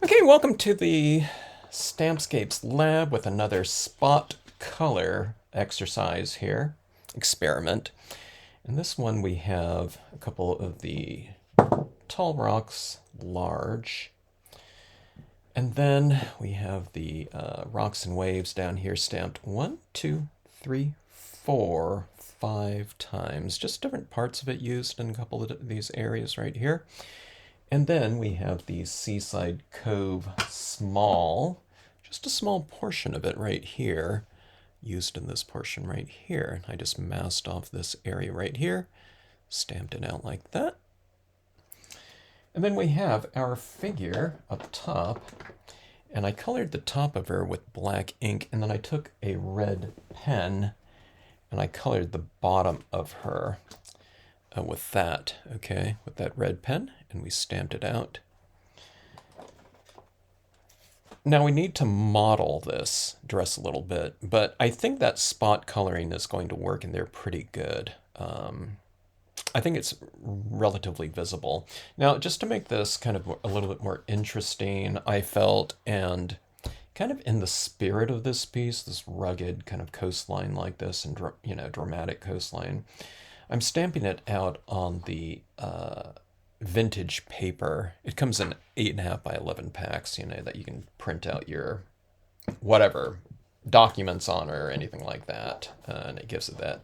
Okay, welcome to the Stampscapes lab with another spot color exercise here, experiment. In this one we have a couple of the tall rocks, large, and then we have the rocks and waves down here stamped 1, 2, 3, 4, 5 times. Just different parts of it used in a couple of these areas right here. And then we have the Seaside Cove Sm, just a small portion of it right here, used in this portion right here. I just masked off this area right here, stamped it out like that. And then we have our figure up top, and I colored the top of her with black ink, and then I took a red pen and I colored the bottom of her with that, okay, with that red pen, and we stamped it out. Now we need to model this dress a little bit, but I think that spot coloring is going to work in there pretty good. I think it's relatively visible. Now, just to make this kind of a little bit more interesting, I felt, and kind of in the spirit of this piece, this rugged kind of coastline like this, and dramatic coastline, I'm stamping it out on the vintage paper. It comes in 8.5 by 11 packs, that you can print out your whatever documents on or anything like that. And it gives it that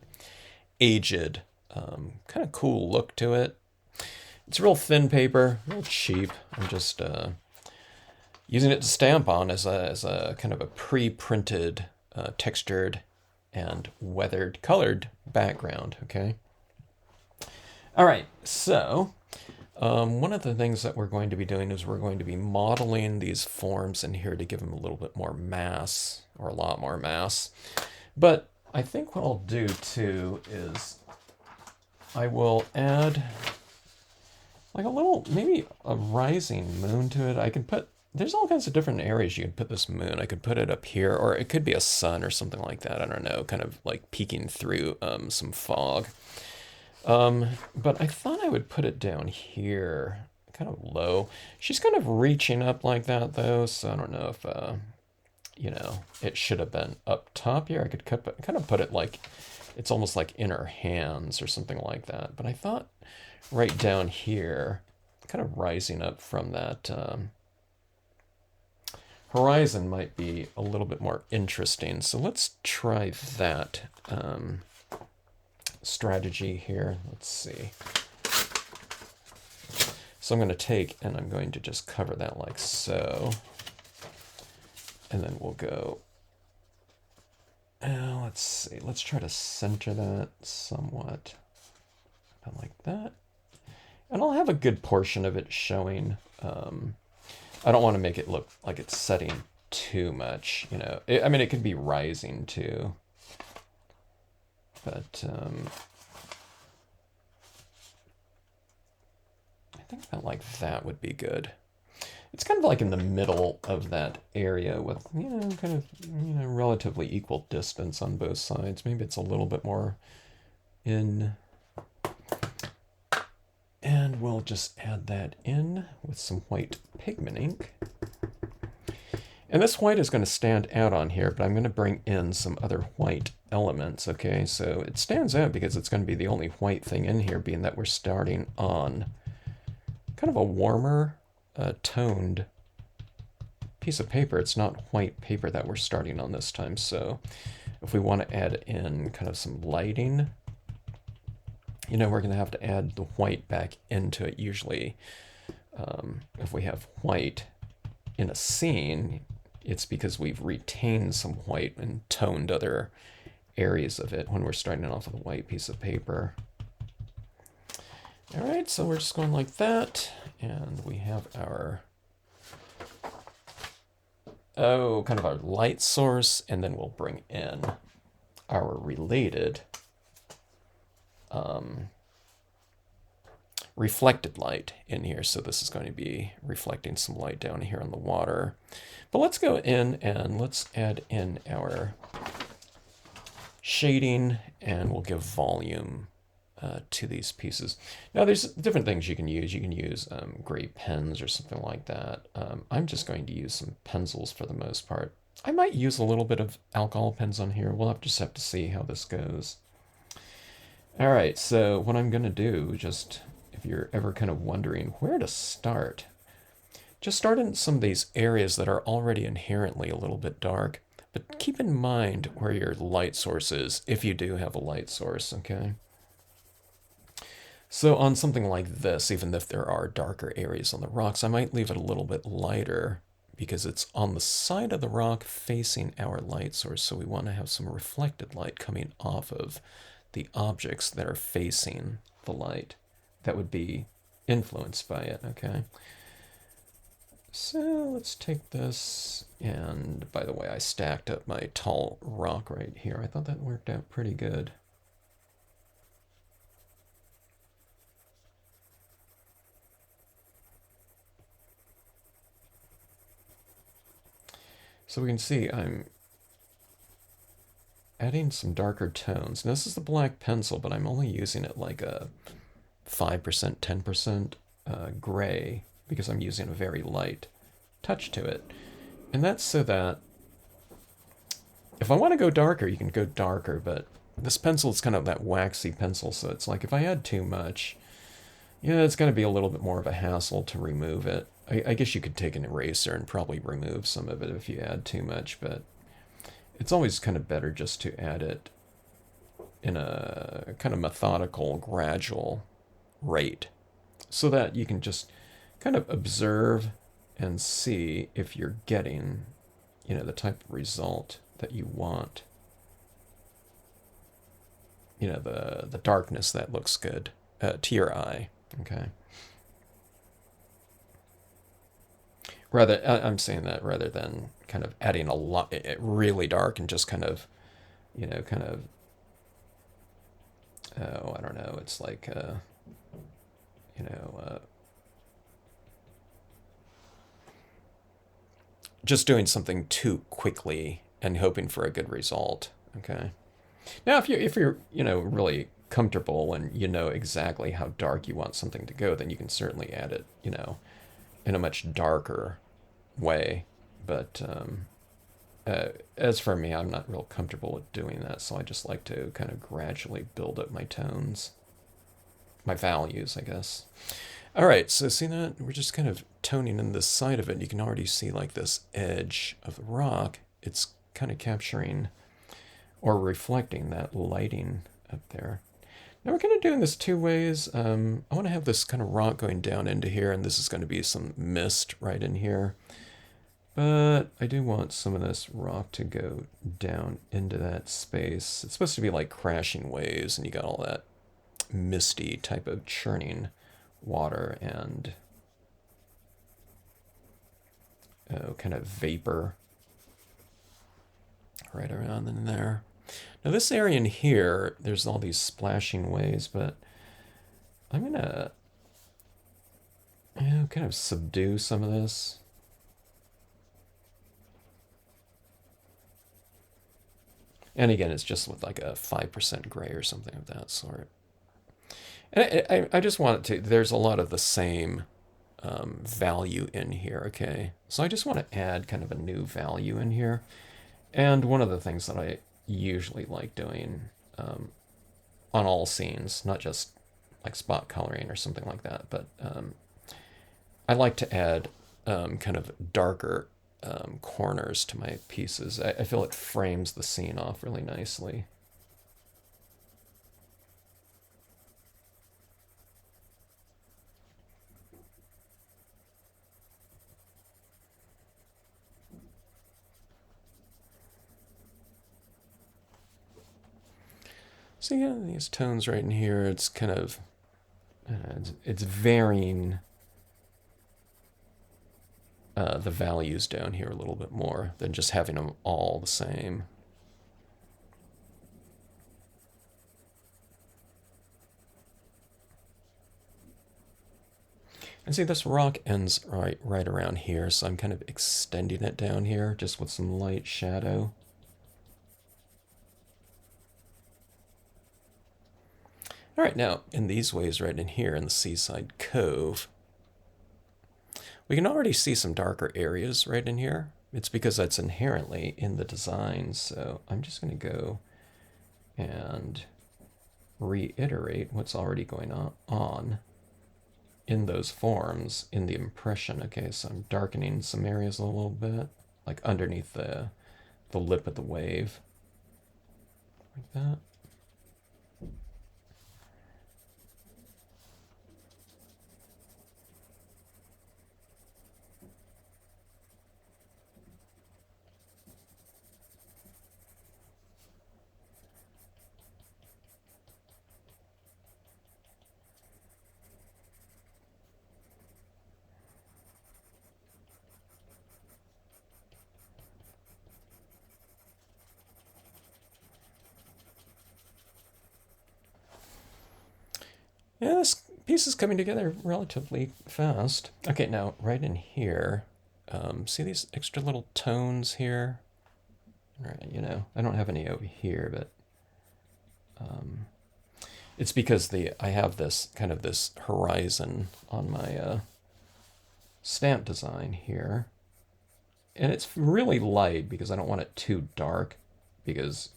aged, kind of cool look to it. It's real thin paper, real cheap. I'm just using it to stamp on as a kind of a pre-printed, textured, and weathered colored background, okay? All right, so one of the things that we're going to be doing is we're going to be modeling these forms in here to give them a little bit more mass, or a lot more mass. But I think what I'll do too is I will add like a little, maybe a rising moon to it. I can put, there's all kinds of different areas you can put this moon. I could put it up here, or it could be a sun or something like that. I don't know, kind of like peeking through some fog. But I thought I would put it down here, kind of low. She's kind of reaching up like that, though, so I don't know if, it should have been up top here. I could kind of put it like, it's almost like in her hands or something like that. But I thought right down here, kind of rising up from that horizon might be a little bit more interesting. So let's try that. Strategy here. Let's see. So I'm going to take and I'm going to just cover that like so. And then we'll go, let's see, let's try to center that somewhat. About like that. And I'll have a good portion of it showing. I don't want to make it look like it's setting too much, I mean, it could be rising too. But I think that like that would be good. It's kind of like in the middle of that area with, kind of, relatively equal distance on both sides. Maybe it's a little bit more in. And we'll just add that in with some white pigment ink. And this white is going to stand out on here, but I'm going to bring in some other white elements, okay? So it stands out because it's going to be the only white thing in here, being that we're starting on kind of a warmer toned piece of paper. It's not white paper that we're starting on this time, so if we want to add in kind of some lighting, we're going to have to add the white back into it. Usually, if we have white in a scene, it's because we've retained some white and toned other areas of it when we're starting off with a white piece of paper. All right, so we're just going like that, and we have our, kind of our light source, and then we'll bring in our related reflected light in here. So this is going to be reflecting some light down here on the water. But let's go in and let's add in our shading, and we'll give volume to these pieces. Now, there's different things you can use. You can use gray pens or something like that. I'm just going to use some pencils for the most part. I might use a little bit of alcohol pens on here. We'll just have to see how this goes. All right, so what I'm going to do, just if you're ever kind of wondering where to start, just start in some of these areas that are already inherently a little bit dark. But keep in mind where your light source is, if you do have a light source, okay? So on something like this, even if there are darker areas on the rocks, I might leave it a little bit lighter because it's on the side of the rock facing our light source. So we want to have some reflected light coming off of the objects that are facing the light that would be influenced by it, okay? So let's take this, and by the way, I stacked up my tall rock right here. I thought that worked out pretty good. So we can see I'm adding some darker tones. Now this is the black pencil, but I'm only using it like a 5%, 10% gray because I'm using a very light touch to it. And that's so that if I want to go darker, you can go darker, but this pencil is kind of that waxy pencil, so it's like if I add too much, yeah, it's going to be a little bit more of a hassle to remove it. I guess you could take an eraser and probably remove some of it if you add too much, but it's always kind of better just to add it in a kind of methodical, gradual rate so that you can just kind of observe and see if you're getting, you know, the type of result that you want. You know, the darkness that looks good to your eye, okay? Rather, I'm saying that rather than kind of adding a lot, really dark and just kind of, you know, kind of, oh, I don't know, it's like, you know, just doing something too quickly and hoping for a good result, okay? Now, if you're, you know, really comfortable and you know exactly how dark you want something to go, then you can certainly add it, you know, in a much darker way. But as for me, I'm not real comfortable with doing that, so I just like to kind of gradually build up my tones, my values, I guess. All right, so see that? We're just kind of toning in this side of it. You can already see like this edge of the rock. It's kind of capturing or reflecting that lighting up there. Now we're kind of doing this two ways. I want to have this kind of rock going down into here, and this is going to be some mist right in here. But I do want some of this rock to go down into that space. It's supposed to be like crashing waves, and you got all that misty type of churning water and kind of vapor right around in there. Now this area in here, there's all these splashing waves, but I'm gonna, you know, kind of subdue some of this. And again, it's just with like a 5% gray or something of that sort. And I just want it to, there's a lot of the same value in here, okay? So I just want to add kind of a new value in here. And one of the things that I usually like doing on all scenes, not just like spot coloring or something like that, but I like to add kind of darker corners to my pieces. I feel it frames the scene off really nicely. So yeah, these tones right in here, it's kind of, it's varying the values down here a little bit more than just having them all the same. And see, this rock ends right around here, so I'm kind of extending it down here just with some light shadow. All right, now in these ways right in here in the Seaside Cove, we can already see some darker areas right in here. It's because that's inherently in the design. So I'm just going to go and reiterate what's already going on in those forms in the impression. Okay, so I'm darkening some areas a little bit, like underneath the lip of the wave, like that. Yeah, this piece is coming together relatively fast. Okay, now right in here, see these extra little tones here? Right, you know, I don't have any over here, but it's because I have this kind of this horizon on my stamp design here. And it's really light because I don't want it too dark because,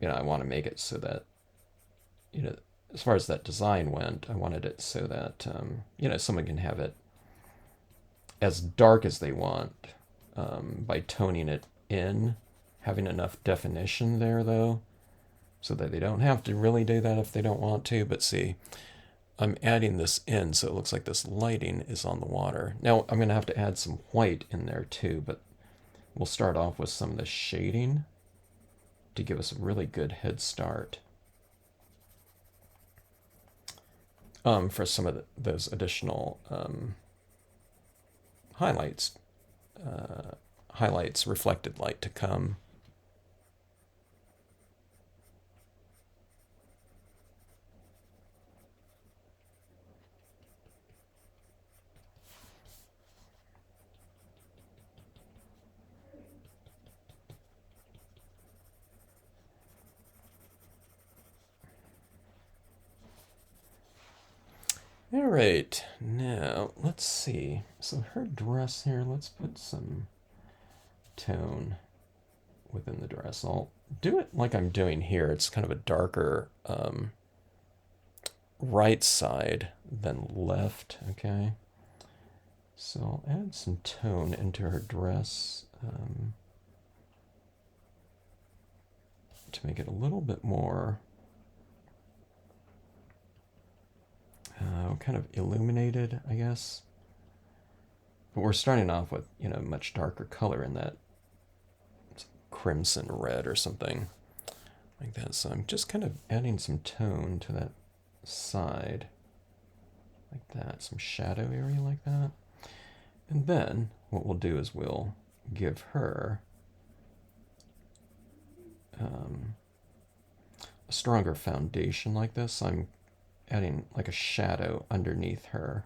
you know, I want to make it so that, you know, as far as that design went, I wanted it so that, you know, someone can have it as dark as they want by toning it in, having enough definition there, though, so that they don't have to really do that if they don't want to. But see, I'm adding this in so it looks like this lighting is on the water. Now, I'm going to have to add some white in there, too, but we'll start off with some of the shading to give us a really good head start. For some of those additional highlights, reflected light to come. All right, now let's see. So her dress here, let's put some tone within the dress. I'll do it like I'm doing here. It's kind of a darker right side than left, okay? So I'll add some tone into her dress to make it a little bit more kind of illuminated, I guess. But we're starting off with, you know, much darker color in that crimson red or something like that. So I'm just kind of adding some tone to that side like that, some shadow area like that. And then what we'll do is we'll give her a stronger foundation like this. I'm adding like a shadow underneath her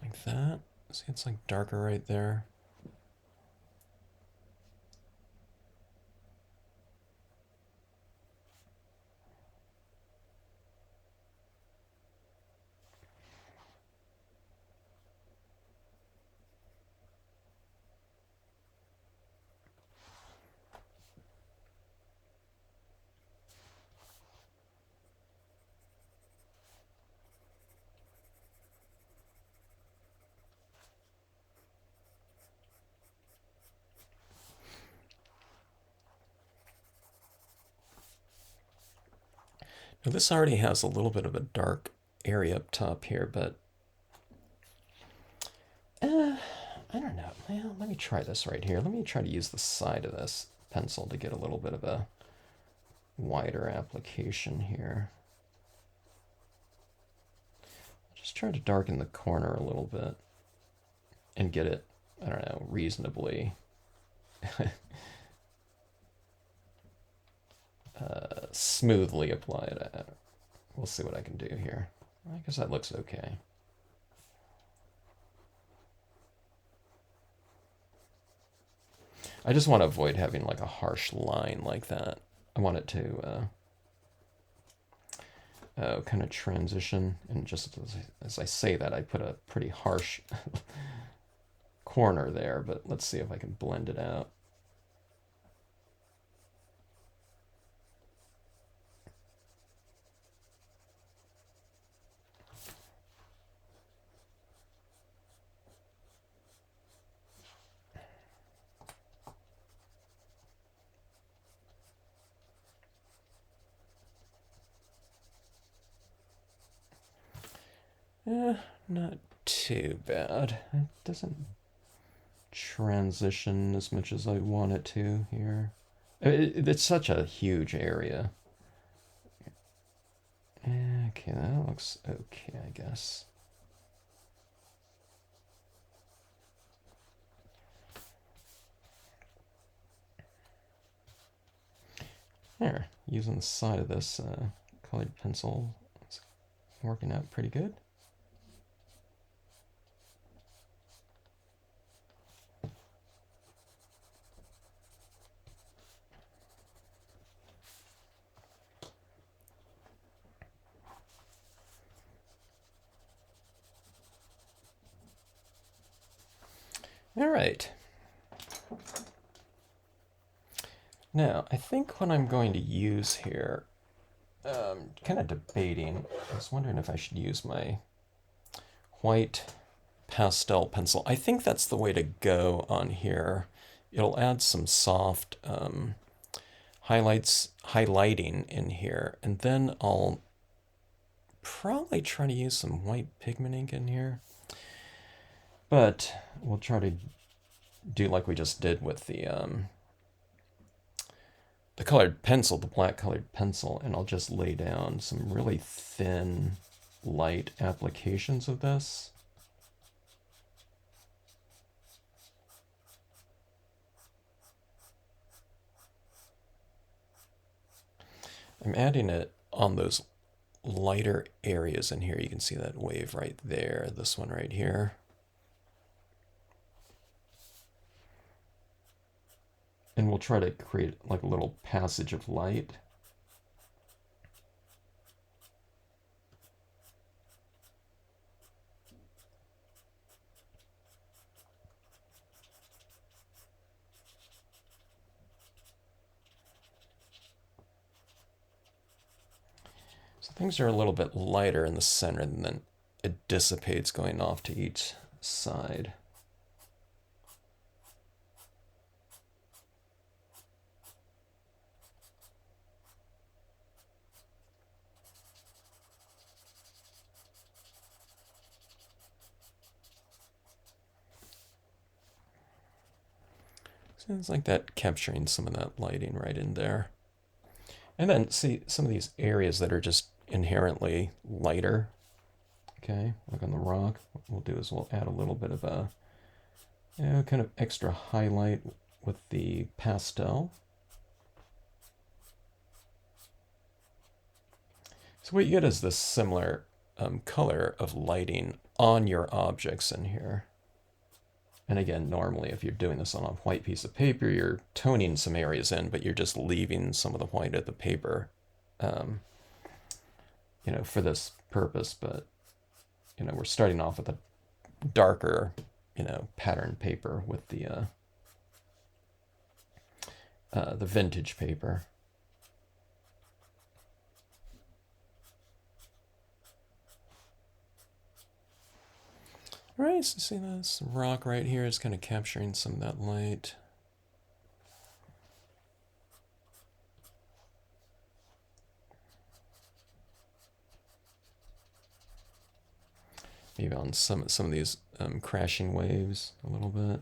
like that. See, it's like darker right there. Now this already has a little bit of a dark area up top here, but I don't know. Well, let me try this right here. Let me try to use the side of this pencil to get a little bit of a wider application here. Just try to darken the corner a little bit and get it, I don't know, reasonably smoothly applied. We'll see what I can do here. I guess that looks okay. I just want to avoid having like a harsh line like that. I want it to kind of transition. And just as I say that, I put a pretty harsh corner there, but let's see if I can blend it out. Not too bad. It doesn't transition as much as I want it to here. It's such a huge area. Okay, that looks okay, I guess. There, using the side of this colored pencil, it's working out pretty good. All right. Now, I think what I'm going to use here, kind of debating, I was wondering if I should use my white pastel pencil. I think that's the way to go on here. It'll add some soft highlighting in here, and then I'll probably try to use some white pigment ink in here. But we'll try to do like we just did with the colored pencil, the black colored pencil, and I'll just lay down some really thin, light applications of this. I'm adding it on those lighter areas in here. You can see that wave right there, this one right here. And we'll try to create like a little passage of light. So things are a little bit lighter in the center, and then it dissipates going off to each side. So it's like that, capturing some of that lighting right in there. And then see some of these areas that are just inherently lighter. Okay, like on the rock, what we'll do is we'll add a little bit of a kind of extra highlight with the pastel. So what you get is this similar color of lighting on your objects in here. And again, normally if you're doing this on a white piece of paper, you're toning some areas in, but you're just leaving some of the white of the paper, for this purpose. But, we're starting off with a darker, pattern paper with the vintage paper. All right, so see this rock right here is kind of capturing some of that light. Maybe on some of these crashing waves a little bit.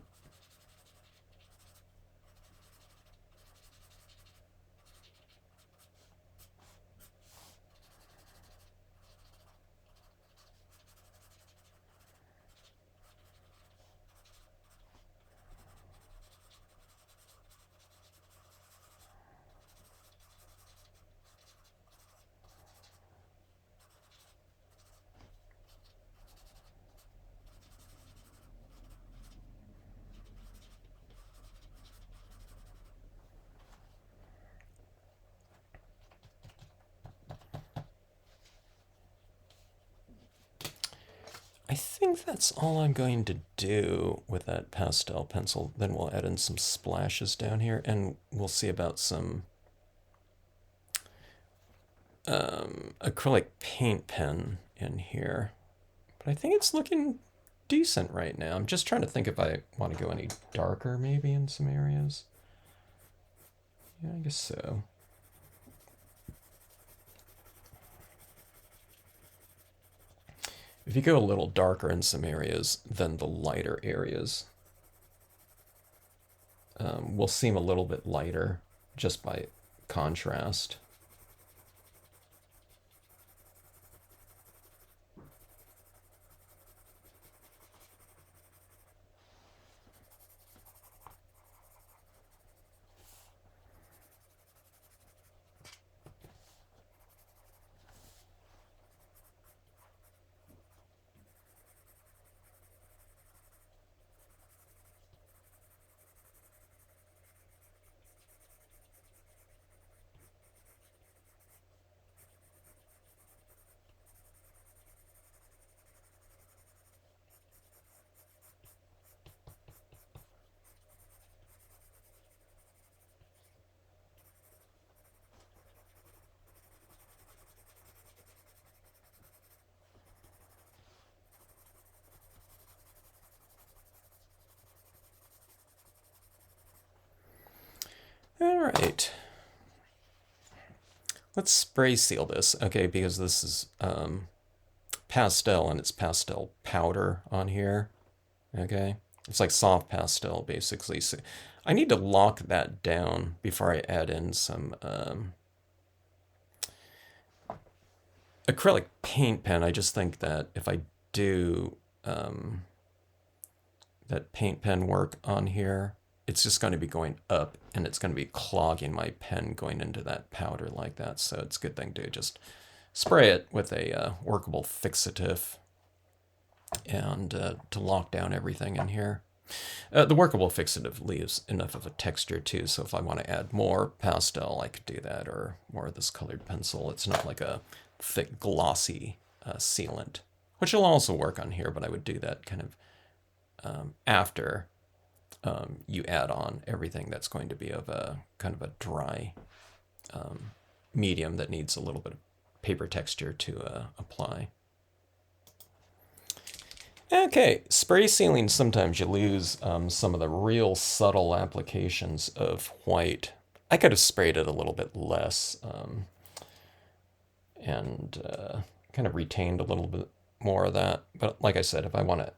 I think that's all I'm going to do with that pastel pencil. Then we'll add in some splashes down here, and we'll see about some acrylic paint pen in here. But I think it's looking decent right now. I'm just trying to think if I want to go any darker maybe in some areas. Yeah, I guess so. If you go a little darker in some areas than the lighter areas, will seem a little bit lighter just by contrast. All right. Let's spray seal this, okay, because this is pastel and it's pastel powder on here, okay? It's like soft pastel, basically. So I need to lock that down before I add in some acrylic paint pen. I just think that if I do that paint pen work on here, it's just going to be going up and it's going to be clogging my pen going into that powder like that. So it's a good thing to just spray it with a workable fixative and to lock down everything in here. The workable fixative leaves enough of a texture too, so if I want to add more pastel, I could do that, or more of this colored pencil. It's not like a thick, glossy sealant, which will also work on here, but I would do that kind of after you add on everything that's going to be of a kind of a dry medium that needs a little bit of paper texture to apply. Okay, spray sealing, sometimes you lose some of the real subtle applications of white. I could have sprayed it a little bit less and kind of retained a little bit more of that. But like I said, if I want to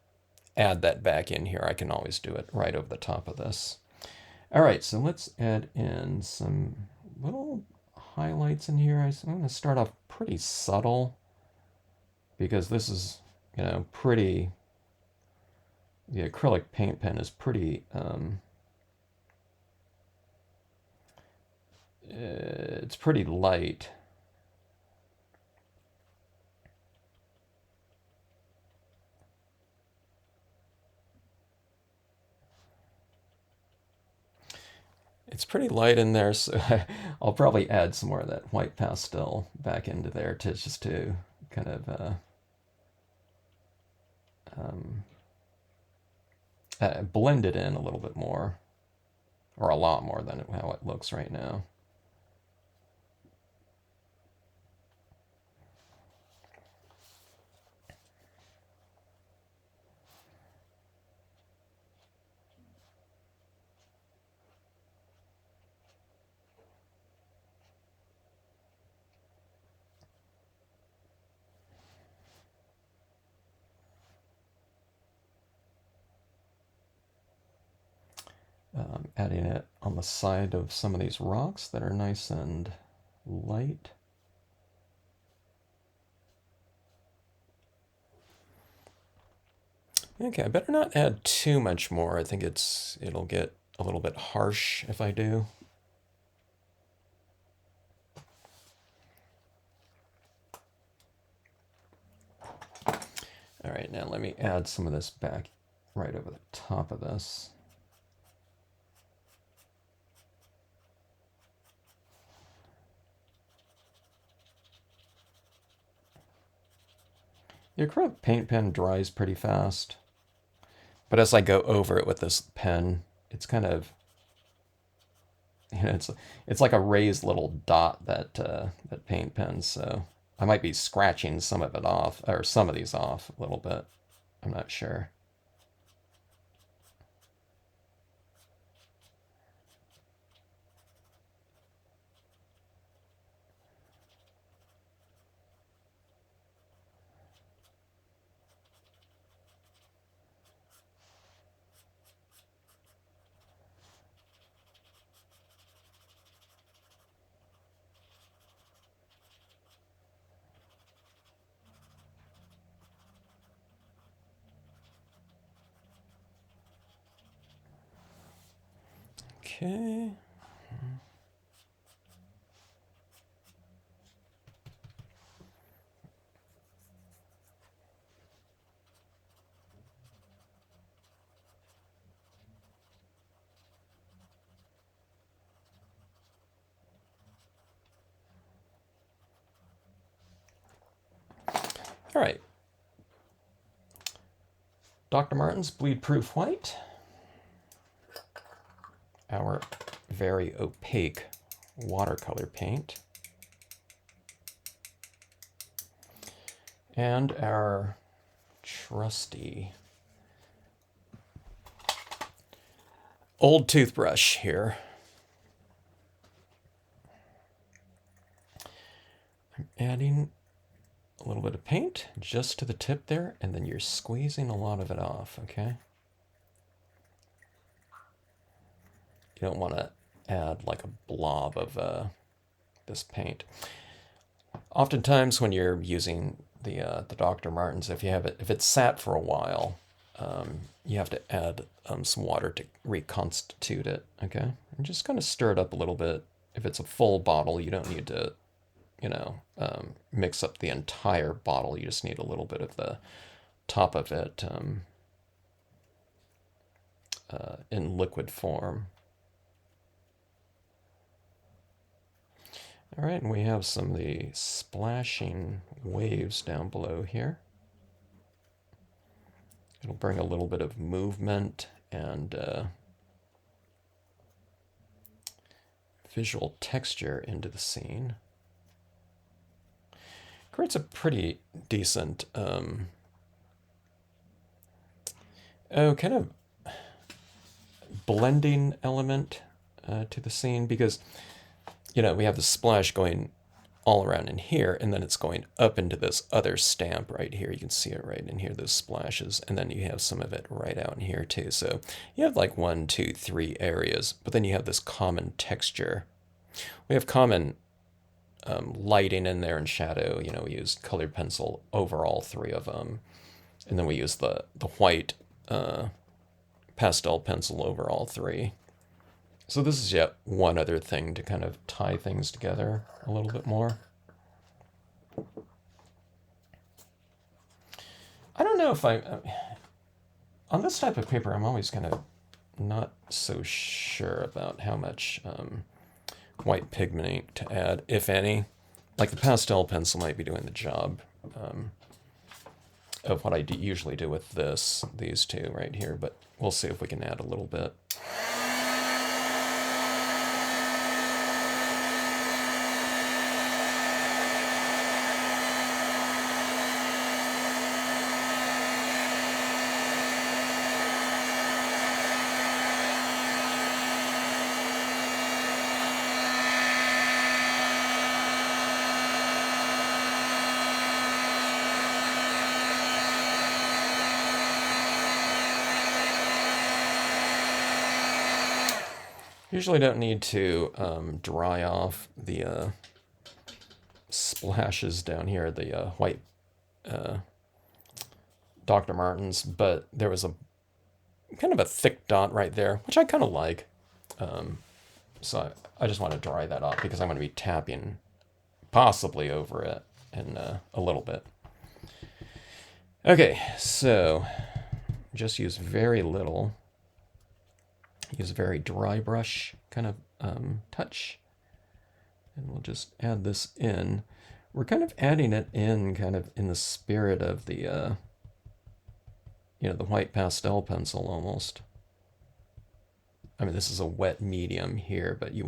add that back in here, I can always do it right over the top of this. All right, so let's add in some little highlights in here. I'm going to start off pretty subtle because this is, you know, pretty, the acrylic paint pen is pretty, it's pretty light. It's pretty light in there, so I'll probably add some more of that white pastel back into there to just to kind of blend it in a little bit more, or a lot more than how it looks right now. Adding it on the side of some of these rocks that are nice and light. Okay, I better not add too much more. I think it'll get a little bit harsh if I do. All right, now let me add some of this back right over the top of this. The acrylic paint pen dries pretty fast, but as I go over it with this pen, it's kind of, it's like a raised little dot, that paint pen. So I might be scratching some of it off, or some of these off a little bit. I'm not sure. Okay. All right. Dr. Martin's Bleed Proof White. Our very opaque watercolor paint. And our trusty old toothbrush here. I'm adding a little bit of paint just to the tip there, and then you're squeezing a lot of it off, okay? You don't want to add like a blob of this paint. Oftentimes when you're using the Dr. Martens, if it's sat for a while, you have to add some water to reconstitute it, okay? And just kind of stir it up a little bit. If it's a full bottle, you don't need to, mix up the entire bottle. You just need a little bit of the top of it in liquid form. All right, and we have some of the splashing waves down below here. It'll bring a little bit of movement and visual texture into the scene. Creates a pretty decent, kind of blending element to the scene, because we have the splash going all around in here, and then it's going up into this other stamp right here. You can see it right in here, those splashes, and then you have some of it right out in here too. So you have like 1, 2, 3 areas, but then you have this common texture. We have common lighting in there and shadow. We used colored pencil over all 3 of them, and then we used the white pastel pencil over all 3. So this is yet one other thing to kind of tie things together a little bit more. I don't know if on this type of paper, I'm always kind of not so sure about how much white pigment to add, if any. Like the pastel pencil might be doing the job of what I usually do with these two right here, but we'll see if we can add a little bit. Usually don't need to dry off the splashes down here, the white Dr. Martens, but there was a kind of a thick dot right there, which I kind of like. So I just want to dry that off because I'm going to be tapping possibly over it in a little bit. Okay, so just use very little. Use a very dry brush kind of touch. And we'll just add this in. we're kind of adding it in kind of in the spirit of the, the white pastel pencil almost. I mean, this is a wet medium here, but you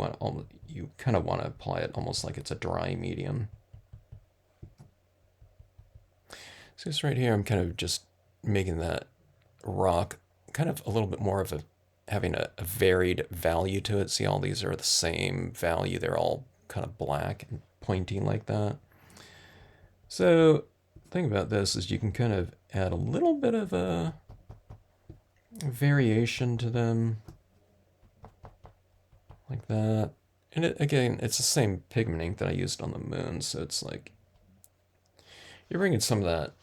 kind of want to apply it almost like it's a dry medium. So this right here, I'm kind of just making that rock kind of a little bit more of having a varied value to it. See, all these are the same value. They're all kind of black and pointing like that. So the thing about this is you can kind of add a little bit of a variation to them like that. And again, it's the same pigment that I used on the moon. So it's like you're bringing some of that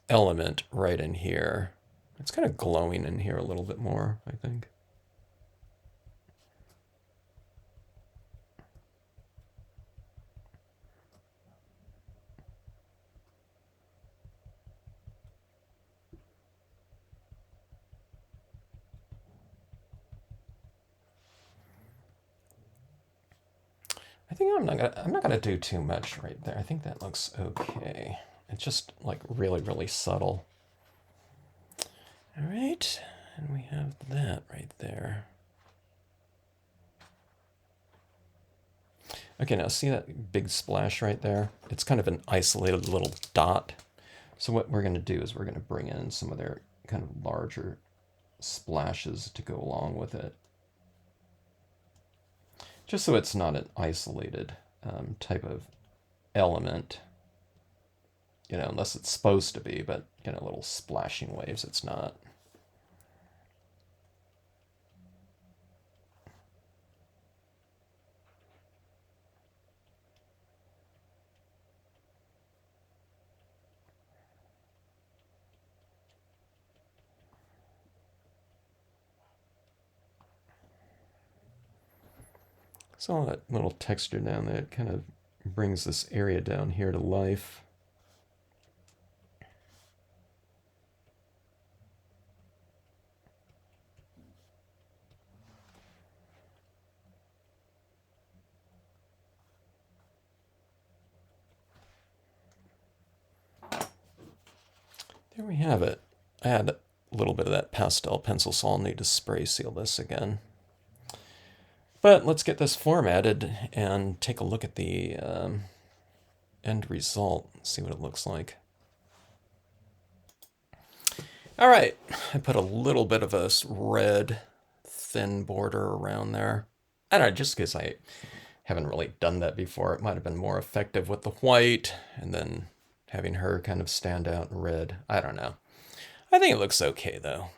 element right in here. It's kind of glowing in here a little bit more, I think. I think I'm not gonna do too much right there. I think that looks okay. It's just like really, really subtle. All right, and we have that right there. Okay, now see that big splash right there? It's kind of an isolated little dot. So what we're gonna do is we're gonna bring in some of their kind of larger splashes to go along with it. Just so it's not an isolated type of element, unless it's supposed to be, but, little splashing waves, it's not. So all that little texture down there, it kind of brings this area down here to life. There we have it. I had a little bit of that pastel pencil, so I'll need to spray seal this again. But let's get this formatted and take a look at the end result, see what it looks like. All right, I put a little bit of a red thin border around there. I don't know, just because I haven't really done that before, it might have been more effective with the white and then having her kind of stand out in red. I don't know. I think it looks okay though.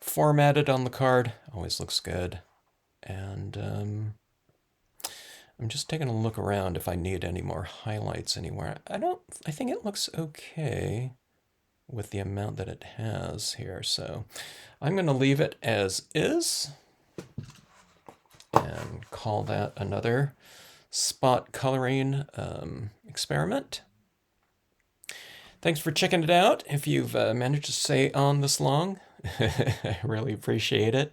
Formatted on the card always looks good. And I'm just taking a look around if I need any more highlights anywhere. I think it looks okay with the amount that it has here. So I'm going to leave it as is and call that another spot coloring experiment. Thanks for checking it out. If you've managed to stay on this long, I really appreciate it.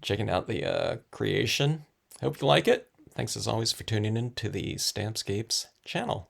Checking out the creation. Hope you like it. Thanks as always for tuning in to the Stampscapes channel.